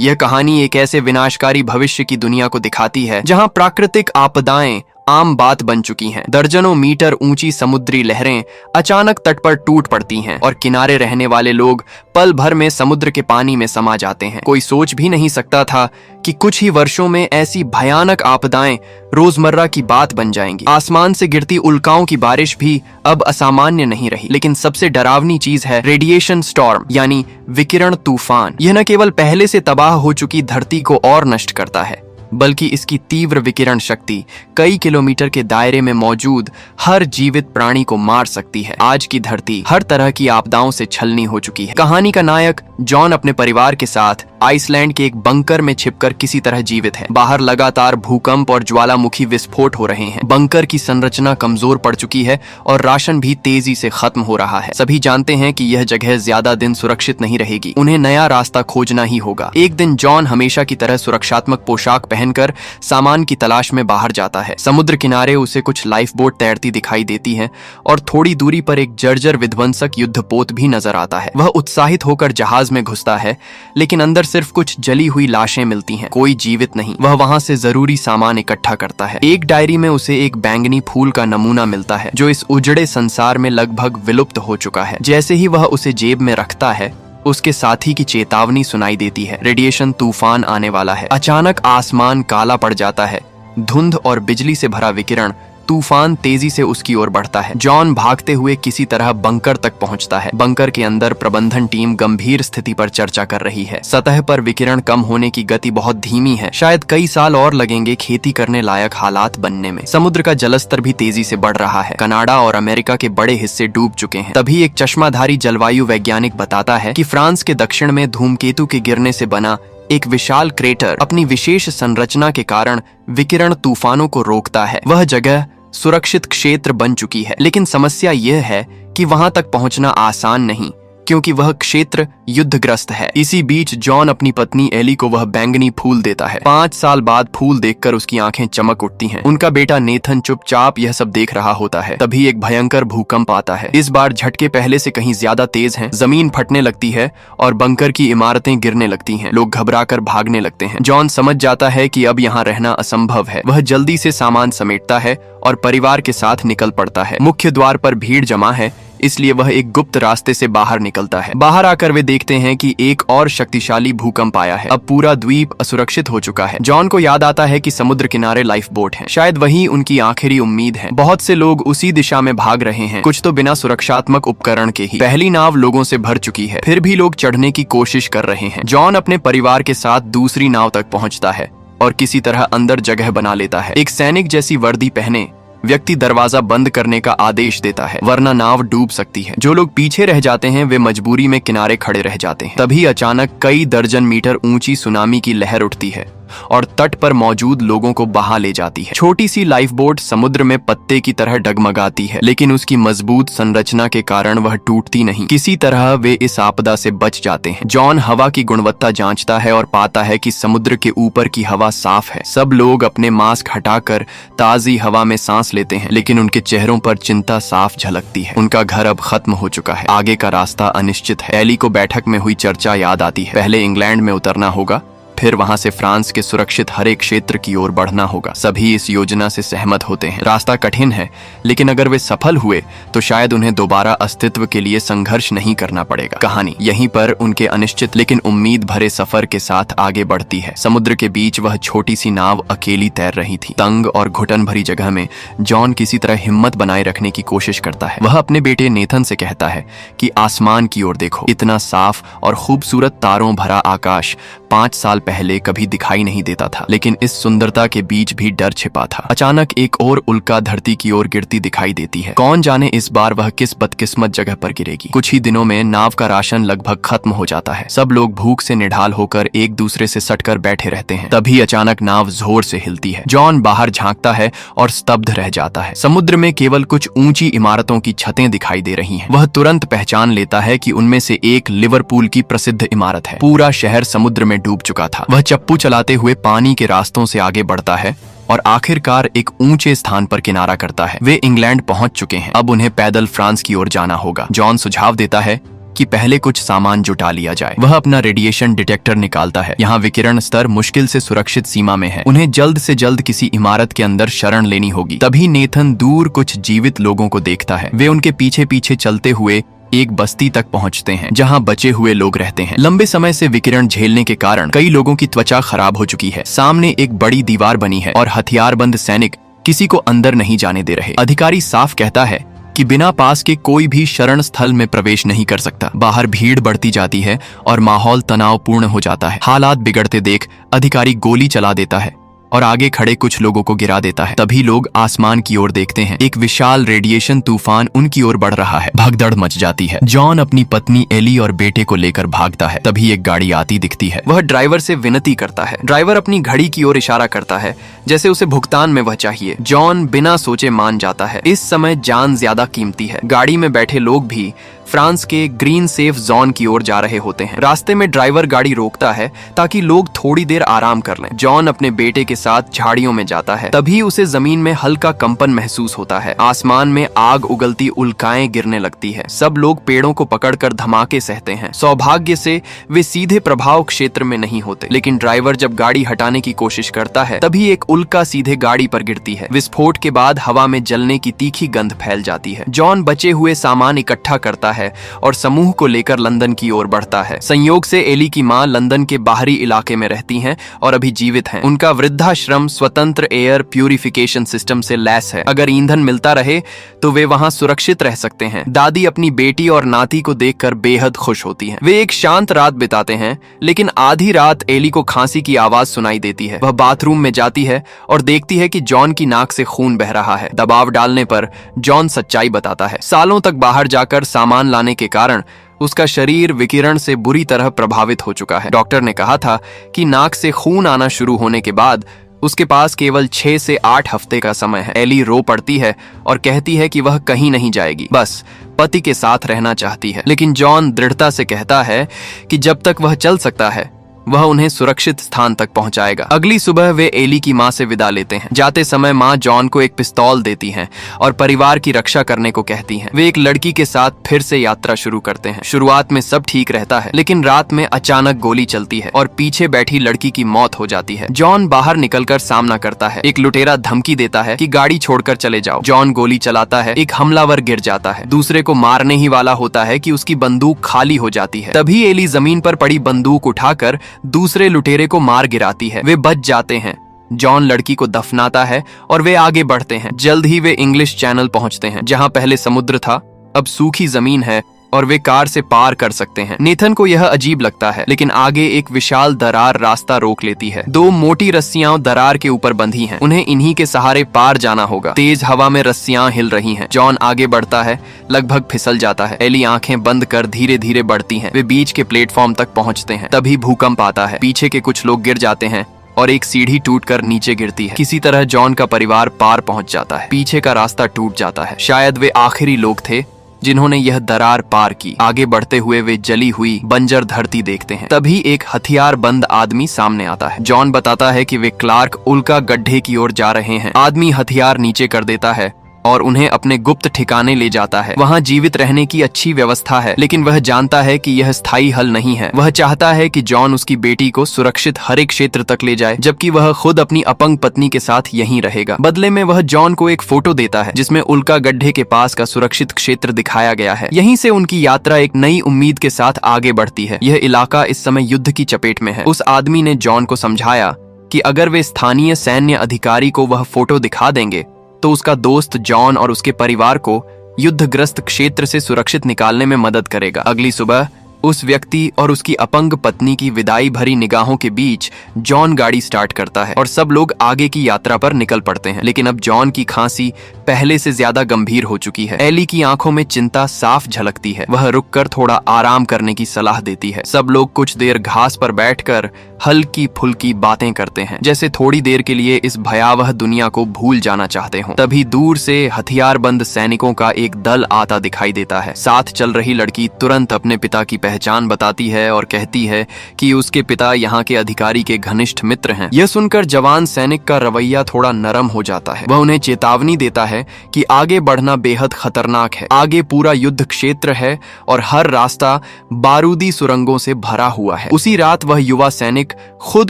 यह कहानी एक ऐसे विनाशकारी भविष्य की दुनिया को दिखाती है जहां प्राकृतिक आपदाएं आम बात बन चुकी हैं। दर्जनों मीटर ऊंची समुद्री लहरें अचानक तट पर टूट पड़ती हैं और किनारे रहने वाले लोग पल भर में समुद्र के पानी में समा जाते हैं। कोई सोच भी नहीं सकता था कि कुछ ही वर्षों में ऐसी भयानक आपदाएं रोजमर्रा की बात बन जाएंगी। आसमान से गिरती उल्काओं की बारिश भी अब असामान्य नहीं रही। लेकिन सबसे डरावनी चीज है रेडिएशन स्टॉर्म, यानी विकिरण तूफान। यह न केवल पहले से तबाह हो चुकी धरती को और नष्ट करता है, बल्कि इसकी तीव्र विकिरण शक्ति कई किलोमीटर के दायरे में मौजूद हर जीवित प्राणी को मार सकती है। आज की धरती हर तरह की आपदाओं से छलनी हो चुकी है। कहानी का नायक जॉन अपने परिवार के साथ आइसलैंड के एक बंकर में छिपकर किसी तरह जीवित है। बाहर लगातार भूकंप और ज्वालामुखी विस्फोट हो रहे हैं। बंकर की संरचना कमजोर पड़ चुकी है और राशन भी तेजी से खत्म हो रहा है। सभी जानते हैं कि यह जगह ज्यादा दिन सुरक्षित नहीं रहेगी। उन्हें नया रास्ता खोजना ही होगा। एक दिन जॉन हमेशा की तरह सुरक्षात्मक पोशाक पहनकर सामान की तलाश में बाहर जाता है। समुद्र किनारे उसे कुछ लाइफ बोट तैरती दिखाई देती हैं और थोड़ी दूरी पर एक जर्जर विध्वंसक युद्धपोत भी नजर आता है। वह उत्साहित होकर जहाज में घुसता है, लेकिन अंदर सिर्फ कुछ जली हुई लाशें मिलती हैं, कोई जीवित नहीं। वह वहां से जरूरी सामान इकट्ठा करता है। एक डायरी में उसे एक बैंगनी फूल का नमूना मिलता है जो इस उजड़े संसार में लगभग विलुप्त हो चुका है। जैसे ही वह उसे जेब में रखता है, उसके साथी की चेतावनी सुनाई देती है। रेडिएशन तूफान आने वाला है। अचानक आसमान काला पड़ जाता है। धुंध और बिजली से भरा विकिरण तूफान तेजी से उसकी ओर बढ़ता है। जॉन भागते हुए किसी तरह बंकर तक पहुंचता है। बंकर के अंदर प्रबंधन टीम गंभीर स्थिति पर चर्चा कर रही है। सतह पर विकिरण कम होने की गति बहुत धीमी है। शायद कई साल और लगेंगे खेती करने लायक हालात बनने में। समुद्र का जलस्तर भी तेजी से बढ़ रहा है। कनाडा और अमेरिका के बड़े हिस्से डूब चुके हैं। तभी एक चश्माधारी जलवायु वैज्ञानिक बताता है कि फ्रांस के दक्षिण में धूमकेतु के गिरने से बना एक विशाल क्रेटर अपनी विशेष संरचना के कारण विकिरण तूफानों को रोकता है। वह जगह सुरक्षित क्षेत्र बन चुकी है, लेकिन समस्या यह है कि वहां तक पहुंचना आसान नहीं, क्योंकि वह क्षेत्र युद्धग्रस्त है। इसी बीच जॉन अपनी पत्नी एली को वह बैंगनी फूल देता है। 5 साल बाद फूल देखकर उसकी आंखें चमक उठती हैं। उनका बेटा नेथन चुपचाप यह सब देख रहा होता है। तभी एक भयंकर भूकंप आता है। इस बार झटके पहले से कहीं ज्यादा तेज हैं। जमीन फटने लगती है और बंकर की इमारतें गिरने लगती हैं। लोग घबराकर भागने लगते हैं। जॉन समझ जाता है कि अब यहाँ रहना असंभव है। वह जल्दी से सामान समेटता है और परिवार के साथ निकल पड़ता है। मुख्य द्वार पर भीड़ जमा है, इसलिए वह एक गुप्त रास्ते से बाहर निकलता है। बाहर आकर वे देखते हैं कि एक और शक्तिशाली भूकंप आया है। अब पूरा द्वीप असुरक्षित हो चुका है। जॉन को याद आता है कि समुद्र किनारे लाइफ बोट है। शायद वही उनकी आखिरी उम्मीद है। बहुत से लोग उसी दिशा में भाग रहे हैं, कुछ तो बिना सुरक्षात्मक उपकरण के ही। पहली नाव लोगों से भर चुकी है, फिर भी लोग चढ़ने की कोशिश कर रहे हैं। जॉन अपने परिवार के साथ दूसरी नाव तक पहुंचता है और किसी तरह अंदर जगह बना लेता है। एक सैनिक जैसी वर्दी पहने व्यक्ति दरवाजा बंद करने का आदेश देता है, वरना नाव डूब सकती है। जो लोग पीछे रह जाते हैं वे मजबूरी में किनारे खड़े रह जाते हैं। तभी अचानक कई दर्जन मीटर ऊंची सुनामी की लहर उठती है और तट पर मौजूद लोगों को बहा ले जाती है। छोटी सी लाइफ बोट समुद्र में पत्ते की तरह डगमगाती है, लेकिन उसकी मजबूत संरचना के कारण वह टूटती नहीं। किसी तरह वे इस आपदा से बच जाते हैं। जॉन हवा की गुणवत्ता जांचता है और पाता है कि समुद्र के ऊपर की हवा साफ है। सब लोग अपने मास्क हटाकर ताजी हवा में सांस लेते हैं, लेकिन उनके चेहरों पर चिंता साफ झलकती है। उनका घर अब खत्म हो चुका है। आगे का रास्ता अनिश्चित है। एली को बैठक में हुई चर्चा याद आती है। पहले इंग्लैंड में उतरना होगा, फिर वहां से फ्रांस के सुरक्षित हरे क्षेत्र की ओर बढ़ना होगा। सभी इस योजना से सहमत होते हैं। रास्ता कठिन है, लेकिन अगर वे सफल हुए तो शायद उन्हें दोबारा अस्तित्व के लिए संघर्ष नहीं करना पड़ेगा। कहानी यहीं पर उनके अनिश्चित लेकिन उम्मीद भरे सफर के साथ आगे बढ़ती है। समुद्र के बीच वह छोटी सी नाव अकेली तैर रही थी। तंग और घुटन भरी जगह में जॉन किसी तरह हिम्मत बनाए रखने की कोशिश करता है। वह अपने बेटे नेथन से कहता है कि आसमान की ओर देखो, इतना साफ और खूबसूरत तारों भरा आकाश 5 साल पहले कभी दिखाई नहीं देता था। लेकिन इस सुंदरता के बीच भी डर छिपा था। अचानक एक और उल्का धरती की ओर गिरती दिखाई देती है। कौन जाने इस बार वह किस बदकिस्मत जगह पर गिरेगी। कुछ ही दिनों में नाव का राशन लगभग खत्म हो जाता है। सब लोग भूख से निढाल होकर एक दूसरे से सटकर बैठे रहते हैं। तभी अचानक नाव जोर से हिलती है। जॉन बाहर झांकता है और स्तब्ध रह जाता है। समुद्र में केवल कुछ ऊंची इमारतों की छतें दिखाई दे रही हैं। वह तुरंत पहचान लेता है कि उनमें से एक लिवरपूल की प्रसिद्ध इमारत है। पूरा शहर समुद्र में डूब चुका था। वह चप्पू चलाते हुए पानी के रास्तों से आगे बढ़ता है और आखिरकार एक ऊंचे स्थान पर किनारा करता है। वे इंग्लैंड पहुंच चुके हैं। अब उन्हें पैदल फ्रांस की ओर जाना होगा। जॉन सुझाव देता है कि पहले कुछ सामान जुटा लिया जाए। वह अपना रेडिएशन डिटेक्टर निकालता है। यहाँ विकिरण स्तर मुश्किल से सुरक्षित सीमा में है। उन्हें जल्द से जल्द किसी इमारत के अंदर शरण लेनी होगी। तभी नेथन दूर कुछ जीवित लोगों को देखता है। वे उनके पीछे पीछे चलते हुए एक बस्ती तक पहुंचते हैं जहां बचे हुए लोग रहते हैं। लंबे समय से विकिरण झेलने के कारण कई लोगों की त्वचा खराब हो चुकी है। सामने एक बड़ी दीवार बनी है और हथियारबंद सैनिक किसी को अंदर नहीं जाने दे रहे। अधिकारी साफ कहता है कि बिना पास के कोई भी शरण स्थल में प्रवेश नहीं कर सकता। बाहर भीड़ बढ़ती जाती है और माहौल तनावपूर्ण हो जाता है। हालात बिगड़ते देख अधिकारी गोली चला देता है और आगे खड़े कुछ लोगों को गिरा देता है। तभी लोग आसमान की ओर देखते हैं। एक विशाल रेडिएशन तूफान उनकी ओर बढ़ रहा है। भगदड़ मच जाती है। जॉन अपनी पत्नी एली और बेटे को लेकर भागता है। तभी एक गाड़ी आती दिखती है। वह ड्राइवर से विनती करता है। ड्राइवर अपनी घड़ी की ओर इशारा करता है जैसे उसे भुगतान में वह चाहिए। जॉन बिना सोचे मान जाता है। इस समय जान ज्यादा कीमती है। गाड़ी में बैठे लोग भी फ्रांस के ग्रीन सेफ जोन की ओर जा रहे होते हैं। रास्ते में ड्राइवर गाड़ी रोकता है ताकि लोग थोड़ी देर आराम कर लें। जॉन अपने बेटे के साथ झाड़ियों में जाता है। तभी उसे जमीन में हल्का कंपन महसूस होता है। आसमान में आग उगलती उल्काएं गिरने लगती है। सब लोग पेड़ों को पकड़कर धमाके सहते हैं। सौभाग्य से वे सीधे प्रभाव क्षेत्र में नहीं होते, लेकिन ड्राइवर जब गाड़ी हटाने की कोशिश करता है तभी एक उल्का सीधे गाड़ी पर गिरती है। विस्फोट के बाद हवा में जलने की तीखी गंध फैल जाती है। जॉन बचे हुए सामान इकट्ठा करता है और समूह को लेकर लंदन की ओर बढ़ता है। संयोग से एली की मां लंदन के बाहरी इलाके में रहती हैं और अभी जीवित हैं। उनका वृद्धाश्रम स्वतंत्र एयर प्यूरिफिकेशन सिस्टम से लैस है। अगर ईंधन मिलता रहे तो वे वहां सुरक्षित रह सकते हैं। दादी अपनी बेटी और नाती को देखकर बेहद खुश होती हैं। वे एक शांत रात बिताते हैं, लेकिन आधी रात एली को खांसी की आवाज सुनाई देती है। वह बाथरूम में जाती है और देखती है कि जॉन की नाक से खून बह रहा है। दबाव डालने पर जॉन सच्चाई बताता है। सालों तक बाहर जाकर सामान लाने के कारण उसका शरीर विकिरण से बुरी तरह प्रभावित हो चुका है। डॉक्टर ने कहा था कि नाक से खून आना शुरू होने के बाद उसके पास केवल 6 से 8 हफ्ते का समय है। एली रो पड़ती है और कहती है कि वह कहीं नहीं जाएगी, बस पति के साथ रहना चाहती है। लेकिन जॉन दृढ़ता से कहता है कि जब तक वह चल सकता है वह उन्हें सुरक्षित स्थान तक पहुंचाएगा। अगली सुबह वे एली की मां से विदा लेते हैं। जाते समय मां जॉन को एक पिस्तौल देती हैं और परिवार की रक्षा करने को कहती हैं। वे एक लड़की के साथ फिर से यात्रा शुरू करते हैं। शुरुआत में सब ठीक रहता है, लेकिन रात में अचानक गोली चलती है और पीछे बैठी लड़की की मौत हो जाती है। जॉन बाहर निकलकर सामना करता है। एक लुटेरा धमकी देता है कि गाड़ी छोड़कर चले जाओ। जॉन गोली चलाता है। एक हमलावर गिर जाता है। दूसरे को मारने ही वाला होता है कि उसकी बंदूक खाली हो जाती है। तभी एली जमीन पर पड़ी बंदूक उठाकर दूसरे लुटेरे को मार गिराती है। वे बच जाते हैं। जॉन लड़की को दफनाता है और वे आगे बढ़ते हैं। जल्द ही वे इंग्लिश चैनल पहुंचते हैं। जहां पहले समुद्र था अब सूखी जमीन है और वे कार से पार कर सकते हैं। नेथन को यह अजीब लगता है, लेकिन आगे एक विशाल दरार रास्ता रोक लेती है। 2 मोटी रस्सियां दरार के ऊपर बंधी हैं। उन्हें इन्हीं के सहारे पार जाना होगा। तेज हवा में रस्सियां हिल रही हैं। जॉन आगे बढ़ता है, लगभग फिसल जाता है। एली आंखें बंद कर धीरे धीरे बढ़ती हैं। वे बीच के प्लेटफॉर्म तक पहुंचते हैं। तभी भूकंप आता है। पीछे के कुछ लोग गिर जाते हैं और एक सीढ़ी टूटकर नीचे गिरती है। किसी तरह जॉन का परिवार पार पहुंच जाता है। पीछे का रास्ता टूट जाता है। शायद वे आखिरी लोग थे जिन्होंने यह दरार पार की। आगे बढ़ते हुए वे जली हुई बंजर धरती देखते हैं। तभी एक हथियारबंद आदमी सामने आता है। जॉन बताता है कि वे क्लार्क उल्का गड्ढे की ओर जा रहे हैं। आदमी हथियार नीचे कर देता है और उन्हें अपने गुप्त ठिकाने ले जाता है। वहां जीवित रहने की अच्छी व्यवस्था है, लेकिन वह जानता है कि यह स्थायी हल नहीं है। वह चाहता है कि जॉन उसकी बेटी को सुरक्षित हरे क्षेत्र तक ले जाए, जबकि वह खुद अपनी अपंग पत्नी के साथ यहीं रहेगा। बदले में वह जॉन को एक फोटो देता है जिसमें उल्का गड्ढे के पास का सुरक्षित क्षेत्र दिखाया गया है। यहीं से उनकी यात्रा एक नई उम्मीद के साथ आगे बढ़ती है। यह इलाका इस समय युद्ध की चपेट में है। उस आदमी ने जॉन को समझाया कि अगर वे स्थानीय सैन्य अधिकारी को वह फोटो दिखा देंगे तो उसका दोस्त जॉन और उसके परिवार को युद्धग्रस्त क्षेत्र से सुरक्षित निकालने में मदद करेगा। अगली सुबह उस व्यक्ति और उसकी अपंग पत्नी की विदाई भरी निगाहों के बीच जॉन गाड़ी स्टार्ट करता है और सब लोग आगे की यात्रा पर निकल पड़ते हैं। लेकिन अब जॉन की खांसी पहले से ज्यादा गंभीर हो चुकी है। एली की आंखों में चिंता साफ झलकती है। वह रुककर थोड़ा आराम करने की सलाह देती है। सब लोग कुछ देर घास पर बैठकर हल्की फुल्की बातें करते हैं, जैसे थोड़ी देर के लिए इस भयावह दुनिया को भूल जाना चाहते हो। तभी दूर से हथियारबंद सैनिकों का एक दल आता दिखाई देता है। साथ चल रही लड़की तुरंत अपने पिता की पहचान बताती है और कहती है कि उसके पिता यहाँ के अधिकारी के घनिष्ठ मित्र हैं। यह सुनकर जवान सैनिक का रवैया थोड़ा नरम हो जाता है। वह उन्हें चेतावनी देता है कि आगे बढ़ना बेहद खतरनाक है, आगे पूरा युद्ध क्षेत्र है और हर रास्ता बारूदी सुरंगों से भरा हुआ है। उसी रात वह युवा सैनिक खुद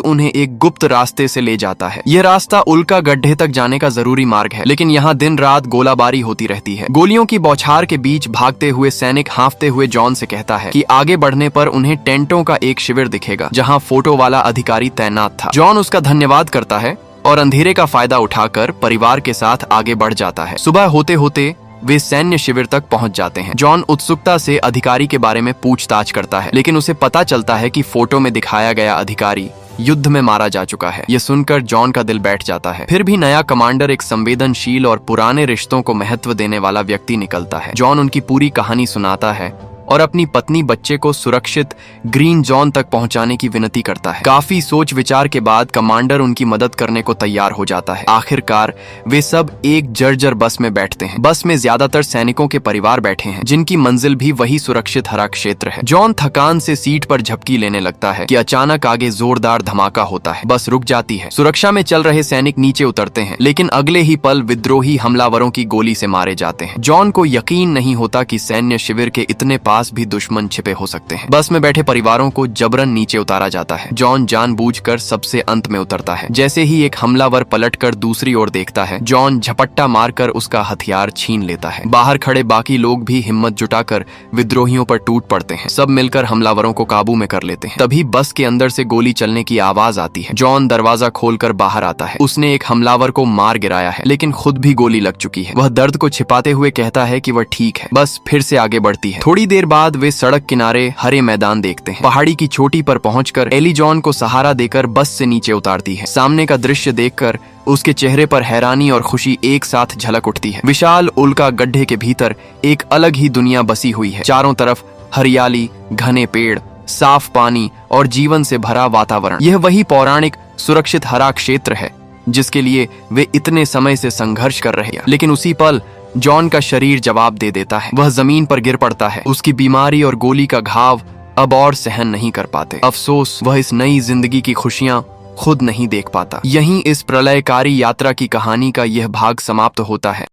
उन्हें एक गुप्त रास्ते से ले जाता है। यह रास्ता उल्का गड्ढे तक जाने का जरूरी मार्ग है, लेकिन यहाँ दिन रात गोलाबारी होती रहती है। गोलियों की बौछार के बीच भागते हुए सैनिक हांफते हुए जॉन से कहता है कि आगे बढ़ने पर उन्हें टेंटों का एक शिविर दिखेगा जहाँ फोटो वाला अधिकारी तैनात था। जॉन उसका धन्यवाद करता है और अंधेरे का फायदा उठाकर परिवार के साथ आगे बढ़ जाता है। सुबह होते होते वे सैन्य शिविर तक पहुंच जाते हैं। जॉन उत्सुकता से अधिकारी के बारे में पूछताछ करता है, लेकिन उसे पता चलता है कि फोटो में दिखाया गया अधिकारी युद्ध में मारा जा चुका है। यह सुनकर जॉन का दिल बैठ जाता है। फिर भी नया कमांडर एक संवेदनशील और पुराने रिश्तों को महत्व देने वाला व्यक्ति निकलता है। जॉन उनकी पूरी कहानी सुनाता है और अपनी पत्नी बच्चे को सुरक्षित ग्रीन जोन तक पहुंचाने की विनती करता है। काफी सोच विचार के बाद कमांडर उनकी मदद करने को तैयार हो जाता है। आखिरकार वे सब एक जर्जर बस में बैठते हैं। बस में ज्यादातर सैनिकों के परिवार बैठे हैं, जिनकी मंजिल भी वही सुरक्षित हरा क्षेत्र है। जॉन थकान से सीट पर झपकी लेने लगता है कि अचानक आगे जोरदार धमाका होता है। बस रुक जाती है। सुरक्षा में चल रहे सैनिक नीचे उतरते हैं, लेकिन अगले ही पल विद्रोही हमलावरों की गोली से मारे जाते हैं। जॉन को यकीन नहीं होता कि सैन्य शिविर के इतने पास भी दुश्मन छिपे हो सकते हैं। बस में बैठे परिवारों को जबरन नीचे उतारा जाता है। जॉन जानबूझकर सबसे अंत में उतरता है। जैसे ही एक हमलावर पलटकर दूसरी ओर देखता है, जॉन झपट्टा मारकर उसका हथियार छीन लेता है। बाहर खड़े बाकी लोग भी हिम्मत जुटाकर विद्रोहियों पर टूट पड़ते हैं। सब मिलकर हमलावरों को काबू में कर लेते हैं। तभी बस के अंदर से गोली चलने की आवाज आती है। जॉन दरवाजा खोलकर बाहर आता है। उसने एक हमलावर को मार गिराया है, लेकिन खुद भी गोली लग चुकी है। वह दर्द को छिपाते हुए कहता है कि वह ठीक है। बस फिर से आगे बढ़ती है। थोड़ी देर बाद वे सड़क किनारे हरे मैदान देखते हैं। पहाड़ी की चोटी पर पहुंचकर एली जॉन को सहारा देकर बस से नीचे उतारती है। सामने का दृश्य देखकर उसके चेहरे पर हैरानी और खुशी एक साथ झलक उठती है। विशाल उल्का गड्ढे के भीतर एक अलग ही दुनिया बसी हुई है। चारों तरफ हरियाली, घने पेड़, साफ पानी और जीवन से भरा वातावरण। यह वही पौराणिक सुरक्षित हरा क्षेत्र है जिसके लिए वे इतने समय से संघर्ष कर रहे हैं। लेकिन उसी पल जॉन का शरीर जवाब दे देता है। वह जमीन पर गिर पड़ता है। उसकी बीमारी और गोली का घाव अब और सहन नहीं कर पाते। अफसोस, वह इस नई जिंदगी की खुशियां खुद नहीं देख पाता। यहीं इस प्रलयकारी यात्रा की कहानी का यह भाग समाप्त होता है।